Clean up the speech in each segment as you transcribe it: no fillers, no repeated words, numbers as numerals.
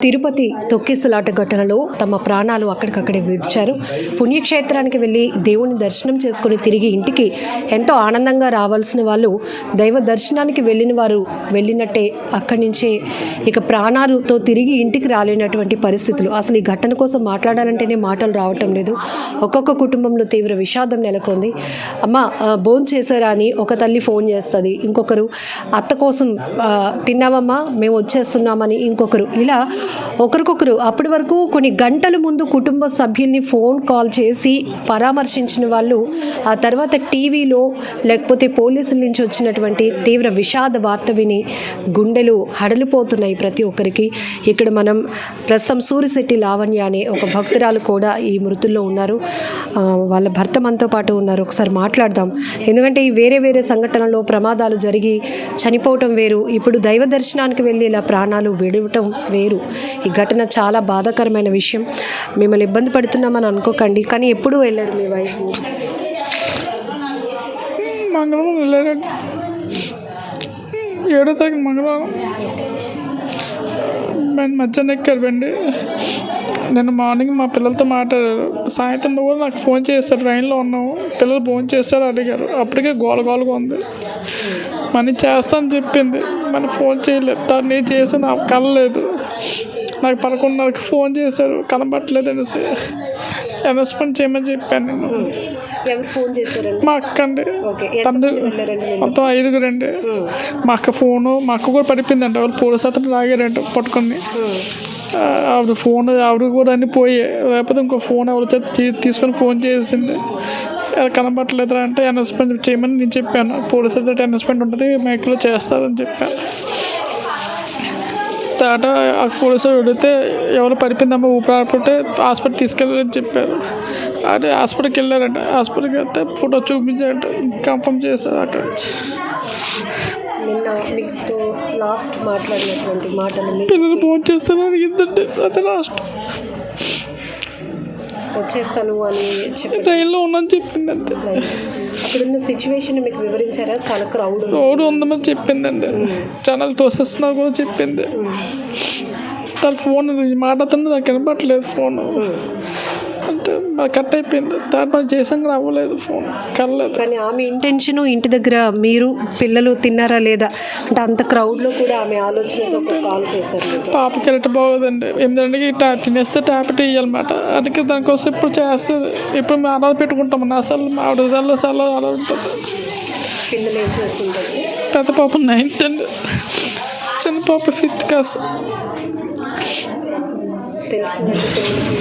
తిరుపతి తొక్కిసలాట ఘటనలో తమ ప్రాణాలు అక్కడికక్కడే విడిచారు. పుణ్యక్షేత్రానికి వెళ్ళి దేవుని దర్శనం చేసుకుని తిరిగి ఇంటికి ఎంతో ఆనందంగా రావాల్సిన వాళ్ళు దైవ దర్శనానికి వెళ్ళిన వారు వెళ్ళినట్టే అక్కడి నుంచే ఇక ప్రాణాలతో తిరిగి ఇంటికి రాలేనటువంటి పరిస్థితులు. అసలు ఈ ఘటన కోసం మాట్లాడాలంటేనే మాటలు రావటం లేదు. ఒక్కొక్క కుటుంబంలో తీవ్ర విషాదం నెలకొంది. అమ్మ భోజనం చేశారా అని ఒక తల్లి ఫోన్ చేస్తుంది, ఇంకొకరు అత్త కోసం తిన్నామమ్మా మేము వచ్చేస్తున్నామని ఇంకొకరు, ఇలా ఒకరికొకరు అప్పటి వరకు కొన్ని గంటల ముందు కుటుంబ సభ్యుల్ని ఫోన్ కాల్ చేసి పరామర్శించిన వాళ్ళు ఆ తర్వాత టీవీలో లేకపోతే పోలీసుల నుంచి వచ్చినటువంటి తీవ్ర విషాద వార్త విని గుండెలు హడలిపోతున్నాయి ప్రతి ఒక్కరికి. ఇక్కడ మనం ప్రస్తుతం సూరిశెట్టి లావణ్య అనే ఒక భక్తురాలు కూడా ఈ మృతుల్లో ఉన్నారు. వాళ్ళ భర్త మనతో పాటు ఉన్నారు. ఒకసారి మాట్లాడదాం. ఎందుకంటే ఈ వేరే వేరే సంఘటనలో ప్రమాదాలు జరిగి చనిపోవటం వేరు, ఇప్పుడు దైవ దర్శనానికి వెళ్ళి ఇలా ప్రాణాలు విడవటం వేరు. ఈ ఘటన చాలా బాధాకరమైన విషయం. మిమ్మల్ని ఇబ్బంది పడుతున్నామని అనుకోకండి, కానీ ఎప్పుడు వెళ్ళారు మీ వైఫ్? మంగళవారం వెళ్ళారండి, 7వ తారీఖు మంగళవారం మధ్యాహ్నం ఎక్కారు బండి. నేను మార్నింగ్ మా పిల్లలతో మాట్లాడారు. సాయంత్రం కూడా నాకు ఫోన్ చేస్తారు, ట్రైన్లో ఉన్నాము, పిల్లలు ఫోన్ చేస్తారు అడిగారు. అప్పటికే గోలగోలుగా ఉంది. మనీ చేస్తాను చెప్పింది, మరి ఫోన్ చేయలేదు. తను నేను చేసి నాకు కలలేదు. నాకు 11:30కి ఫోన్ చేశారు, కనబట్టలేదు అనేసి అనౌన్స్మెంట్ చేయమని చెప్పాను. నేను ఎవరు ఫోన్ చేశారండి? మా అక్క అండి. తండ్రి మొత్తం 5గురు అండి. మా అక్క ఫోను, మా అక్క కూడా పడిపోయిందంట. వాళ్ళు పోలీసు అతను లాగారంట పట్టుకొని. ఆవిడ ఫోన్ ఆవిడ కూడా అన్నీ పోయి, లేకపోతే ఇంకో ఫోన్ ఎవరి చేత తీసుకొని ఫోన్ చేసింది. కనబట్టలేదురా అంటే అనౌన్స్మెంట్ చేయమని నేను చెప్పాను. పోలీసు అయితే అనౌన్స్మెంట్ ఉంటుంది, మైక్లో చేస్తారని చెప్పాను. తాట ఆ పోలీసులు అడిగితే ఎవరు పడిపోయిందమ్మా ఊపిరాడిపోతే హాస్పిటల్ తీసుకెళ్ళాలని చెప్పారు. అంటే హాస్పిటల్కి వెళ్ళారంట. హాస్పిటల్కి వెళ్తే ఫోటో చూపించారంట, కన్ఫర్మ్ చేశారు. అక్కడ పిల్లలు ఫోన్ చేస్తాను అడిగిందంటే అదే లాస్ట్. వచ్చేస్తాను అని ట్రైన్లో ఉన్నాను చెప్పిందండి. అక్కడున్న సిచ్యువేషన్ మీకు వివరించారా? చాలా క్రౌడ్ ఉందని చెప్పిందండి. ఛానల్ తోసేస్తున్నారు కూడా చెప్పింది. తన ఫోన్ మాట్లాడుతుంది, నాకు వినపట్లేదు ఫోన్ అంటే కట్ అయిపోయింది. దాంట్లో చేసాం రావలేదు, ఫోన్ కలలేదు. కానీ ఆమె ఇంటెన్షన్ ఇంటి దగ్గర మీరు పిల్లలు తిన్నారా లేదా అంటే అంత క్రౌడ్లో కూడా ఆమె ఆలోచనతో కాల్ చేశారు. పాపకి వెళ్ళటం బాగోదండి. 8 తినేస్తే ట్యాబ్లెట్ ఇవ్వాలన్నమాట. అందుకే దానికోసం ఇప్పుడు చేస్తుంది. ఇప్పుడు మేము అలా పెట్టుకుంటాం. అసలు ఆవిడ అలా అలా ఉంటుంది. పిల్లలు ఏం చేస్తుంటారు? పెద్ద పాప 9th అండి, చిన్న పాప 5th క్లాస్.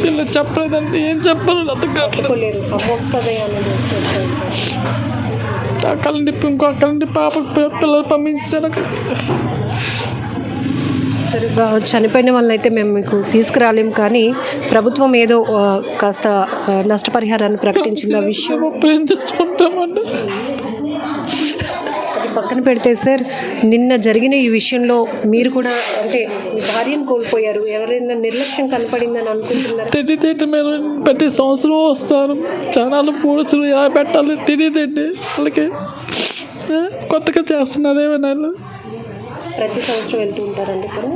పిల్లలు చెప్పలేదండి, ఏం చెప్పారు అర్థం కావట్లేదు. అక్కలండి ఇంకో అక్కలండి పాప పిల్లలు పంపించారు అక్కడ. చనిపోయిన వాళ్ళైతే మేము మీకు తీసుకురాలేము, కానీ ప్రభుత్వం ఏదో కాస్త నష్టపరిహారాన్ని ప్రకటించింది. ఆ విషయం తెచ్చుకుంటామండి. అది పక్కన పెడితే సార్, నిన్న జరిగిన ఈ విషయంలో మీరు కూడా అంటే మీ భార్యను కోల్పోయారు. ఎవరైనా నిర్లక్ష్యం కనపడిందని అనుకుంటున్నారు? తెలియదండి. మీరు ప్రతి సంవత్సరం వస్తారు, ఛానల్ పోలీసులు ఎలా పెట్టాలి తెలియదండి వాళ్ళకి. కొత్తగా చేస్తున్నారు ఏమైనా. ప్రతి సంవత్సరం వెళ్తూ ఉంటారండి? ఇప్పుడు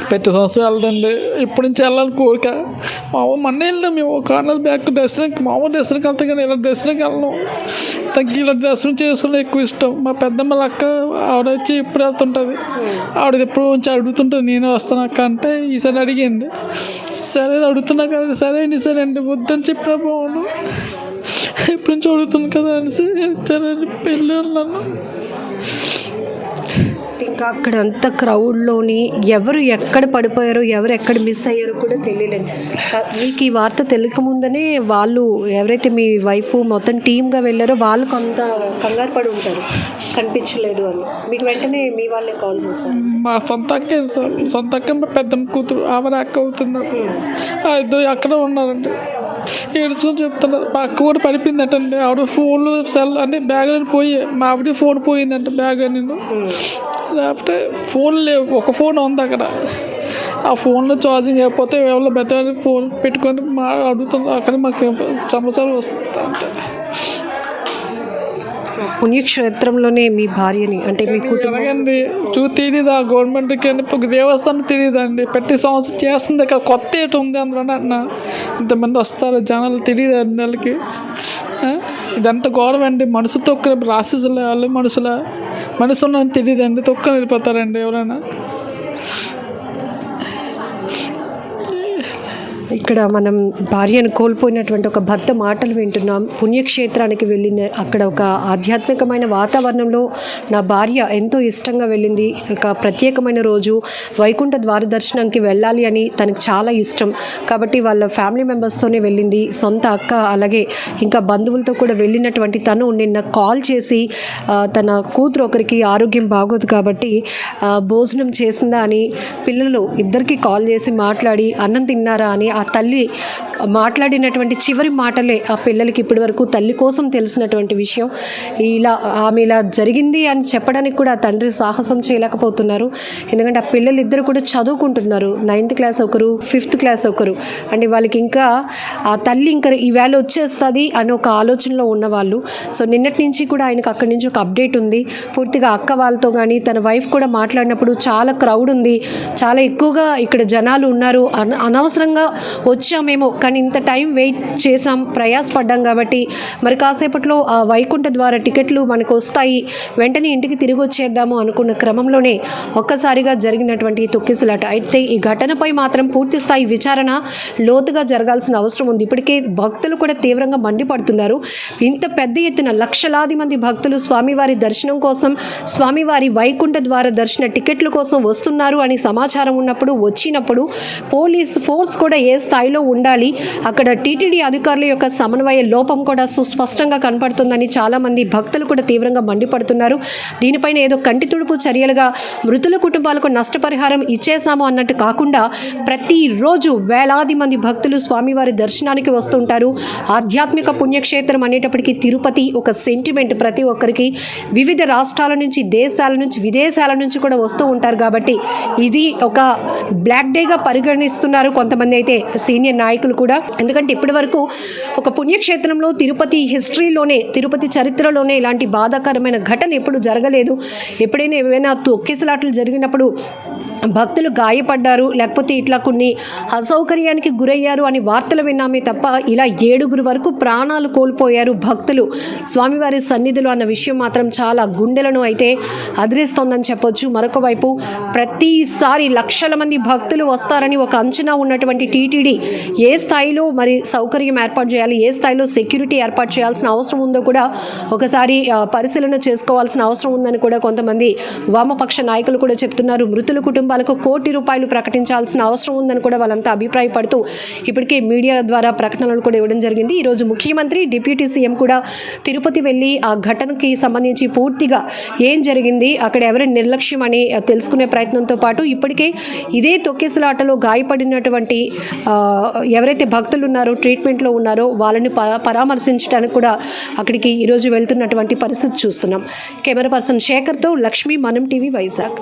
ప్రతి సంవత్సరం వెళ్దండి. ఇప్పటి నుంచి వెళ్ళాలని కోరిక. మొన్న వెళ్ళాం మేము కార్నర్ బ్యాక్ దర్శనానికి. మామూలు దర్శనానికి వెళ్తాం, కానీ ఇలా దర్శనానికి వెళ్ళాం. తగ్గి ఇలా దర్శనం చేసుకోవడం ఎక్కువ ఇష్టం. మా పెద్దమ్మ అక్క ఆవిడ వచ్చి ఇప్పుడు వెళ్తుంటుంది. ఆవిడ ఎప్పుడు నుంచి అడుగుతుంటుంది, నేను వస్తాను అక్క అంటే ఈసారి అడిగింది. సరే అడుగుతున్నా కదా, సరే అండి సరే అండి వద్దని చెప్పినా బాగుండు, ఎప్పటి నుంచి అడుగుతుంది కదా అనేసి సరే వెళ్ళారు నన్ను. ఇంకా అక్కడ అంత క్రౌడ్లోని ఎవరు ఎక్కడ పడిపోయారో ఎవరు ఎక్కడ మిస్ అయ్యారో కూడా తెలియలేదు. మీకు ఈ వార్త తెలియకముందనే వాళ్ళు ఎవరైతే మీ వైఫ్ మొత్తం టీమ్గా వెళ్ళారో వాళ్ళు కొంత కంగారు పడి ఉంటారు, కనిపించలేదు అని. మీకు వెంటనే మీ వాళ్ళే కాల్ చేశారు? మా సొంత అక్కే సార్, సొంత అక్క మా పెద్దమ్మ కూతురు, ఆవిడ అక్క అవుతుంది. ఆ ఇద్దరు అక్కడే ఉన్నారండి. ఏడుచుకొని చెప్తున్నారు. మా అక్క కూడా పడిపోయిందటండి. ఆవిడ ఫోన్లు సెల్ అంటే బ్యాగులు పోయి, మా ఆవిడ ఫోన్ పోయిందంట బ్యాగ్. నేను లేకపోతే ఫోన్ లేవు, ఒక ఫోన్ ఉంది అక్కడ. ఆ ఫోన్లో ఛార్జింగ్ అయిపోతే ఎవరో బెతర్ ఫోన్ పెట్టుకొని అడుగుతుంది. అక్కడ మాకు సమస్యలు వస్తుంది అంతే. పుణ్యక్షేత్రంలోనే మీ భార్యని అంటే మీ కుటుంబం ఎలాగండి తెలీదా గవర్నమెంట్కి ఒక దేవస్థానం తెలియదండి ప్రతి సంవత్సరం చేస్తుంది ఇక్కడ కొత్త ఏటు ఉంది అందులో అంటున్నా ఇంతమంది వస్తారు జనాలు తెలియదు అండి నెలకి ఇదంతా గవర్నమెంట్ మనుషులు తొక్కని రాక్షసులు వాళ్ళు మనుషులు ఉన్నది తెలియదండి తొక్కని వెళ్ళిపోతారండి ఎవరైనా. ఇక్కడ మనం భార్యను కోల్పోయినటువంటి ఒక భర్త మాటలు వింటున్నాం. పుణ్యక్షేత్రానికి వెళ్ళిన అక్కడ ఒక ఆధ్యాత్మికమైన వాతావరణంలో నా భార్య ఎంతో ఇష్టంగా వెళ్ళింది. ఒక ప్రత్యేకమైన రోజు వైకుంఠ ద్వార దర్శనంకి వెళ్ళాలి అని తనకు చాలా ఇష్టం కాబట్టి వాళ్ళ ఫ్యామిలీ మెంబర్స్తోనే వెళ్ళింది. సొంత అక్క అలాగే ఇంకా బంధువులతో కూడా వెళ్ళినటువంటి తను నిన్న కాల్ చేసి తన కూతురు ఒకరికి ఆరోగ్యం బాగోదు కాబట్టి భోజనం చేసిందా అని పిల్లలు ఇద్దరికి కాల్ చేసి మాట్లాడి అన్నం తిన్నారా అని ఆ తల్లి మాట్లాడినటువంటి చివరి మాటలే ఆ పిల్లలకి ఇప్పటి వరకు తల్లి కోసం తెలిసినటువంటి విషయం. ఆమె ఇలా జరిగింది అని చెప్పడానికి కూడా తండ్రి సాహసం చేయలేకపోతున్నారు. ఎందుకంటే ఆ పిల్లలు ఇద్దరు కూడా చదువుకుంటున్నారు. 9th క్లాస్ ఒకరు, 5th క్లాస్ ఒకరు. అంటే వాళ్ళకి ఇంకా ఆ తల్లి ఇంకా ఈవేళ వచ్చేస్తుంది అని ఒక ఆలోచనలో ఉన్నవాళ్ళు. సో నిన్నటి నుంచి కూడా ఆయనకు అక్కడి నుంచి ఒక అప్డేట్ ఉంది. పూర్తిగా అక్క వాళ్ళతో కానీ తన వైఫ్ కూడా మాట్లాడినప్పుడు చాలా క్రౌడ్ ఉంది, చాలా ఎక్కువగా ఇక్కడ జనాలు ఉన్నారు, అనవసరంగా వచ్చామేమో కానీ ఇంత టైం వెయిట్ చేసాం, ప్రయాసపడ్డాం కాబట్టి మరి కాసేపట్లో ఆ వైకుంఠ ద్వారా టికెట్లు మనకు వస్తాయి, వెంటనే ఇంటికి తిరిగి వచ్చేద్దాము అనుకున్న క్రమంలోనే ఒక్కసారిగా జరిగినటువంటి తొక్కిసలాట. అయితే ఈ ఘటనపై మాత్రం పూర్తి స్థాయి విచారణ లోతుగా జరగాల్సిన అవసరం ఉంది. ఇప్పటికే భక్తులు కూడా తీవ్రంగా మండిపడుతున్నారు. ఇంత పెద్ద ఎత్తున లక్షలాది మంది భక్తులు స్వామివారి దర్శనం కోసం, స్వామివారి వైకుంఠ ద్వార దర్శన టికెట్ల కోసం వస్తున్నారు అని సమాచారం వచ్చినప్పుడు పోలీస్ ఫోర్స్ కూడా ఏ స్థాయిలో ఉండాలి, అక్కడ టీటీడీ అధికారుల యొక్క సమన్వయ లోపం కూడా సుస్పష్టంగా కనపడుతుందని చాలామంది భక్తులు కూడా తీవ్రంగా మండిపడుతున్నారు. దీనిపైన ఏదో కంటి తుడుపు చర్యలుగా మృతుల కుటుంబాలకు నష్టపరిహారం ఇచ్చేసాము అన్నట్టు కాకుండా ప్రతిరోజు వేలాది మంది భక్తులు స్వామివారి దర్శనానికి వస్తుంటారు. ఆధ్యాత్మిక పుణ్యక్షేత్రం అనేటప్పటికీ తిరుపతి ఒక సెంటిమెంట్ ప్రతి ఒక్కరికి. వివిధ రాష్ట్రాల నుంచి, దేశాల నుంచి, విదేశాల నుంచి కూడా వస్తూ ఉంటారు కాబట్టి ఇది ఒక బ్లాక్ డేగా పరిగణిస్తున్నారు కొంతమంది అయితే సీనియర్ నాయకులు కూడా. ఎందుకంటే ఇప్పటి వరకు ఒక పుణ్యక్షేత్రంలో తిరుపతి చరిత్రలోనే ఇలాంటి బాధాకరమైన ఘటన ఎప్పుడు జరగలేదు. ఎప్పుడైనా ఏమైనా తొక్కిసలాటలు జరిగినప్పుడు భక్తులు గాయపడ్డారు, లేకపోతే ఇట్లా కొన్ని అసౌకర్యానికి గురయ్యారు అని వార్తలు విన్నామే తప్ప ఇలా 7 వరకు ప్రాణాలు కోల్పోయారు భక్తులు స్వామివారి సన్నిధిలో అన్న విషయం మాత్రం చాలా గుండెలను అయితే అదిరిస్తోందని చెప్పొచ్చు. మరొక వైపు ప్రతిసారి లక్షల మంది భక్తులు వస్తారని ఒక అంచనా ఉన్నటువంటి టీటీడీ ఏ స్థాయిలో మరి సౌకర్యం ఏర్పాటు చేయాలి, ఏ స్థాయిలో సెక్యూరిటీ ఏర్పాటు చేయాల్సిన అవసరం ఉందో కూడా ఒకసారి పరిశీలన చేసుకోవాల్సిన అవసరం ఉందని కూడా కొంతమంది వామపక్ష నాయకులు కూడా చెప్తున్నారు. మృతుల కుటుంబాలకు ₹1 కోటి ప్రకటించాల్సిన అవసరం ఉందని కూడా వాళ్ళంతా అభిప్రాయపడుతూ ఇప్పటికే మీడియా ద్వారా ప్రకటనలు కూడా ఇవ్వడం జరిగింది. ఈరోజు ముఖ్యమంత్రి, డిప్యూటీ సీఎం కూడా తిరుపతి వెళ్ళి ఆ ఘటనకి సంబంధించి పూర్తిగా ఏం జరిగింది, అక్కడ ఎవరి నిర్లక్ష్యం అని తెలుసుకునే ప్రయత్నంతో పాటు ఇప్పటికే ఇదే తొక్కిసలాటలో గాయపడినటువంటి ఎవరైతే భక్తులు ఉన్నారో, ట్రీట్మెంట్లో ఉన్నారో వాళ్ళని పరామర్శించడానికి కూడా అక్కడికి ఈరోజు వెళ్తున్నటువంటి పరిస్థితి చూస్తున్నాం. కెమెరా పర్సన్ శేఖర్తో లక్ష్మి, మనం టీవీ, వైజాగ్.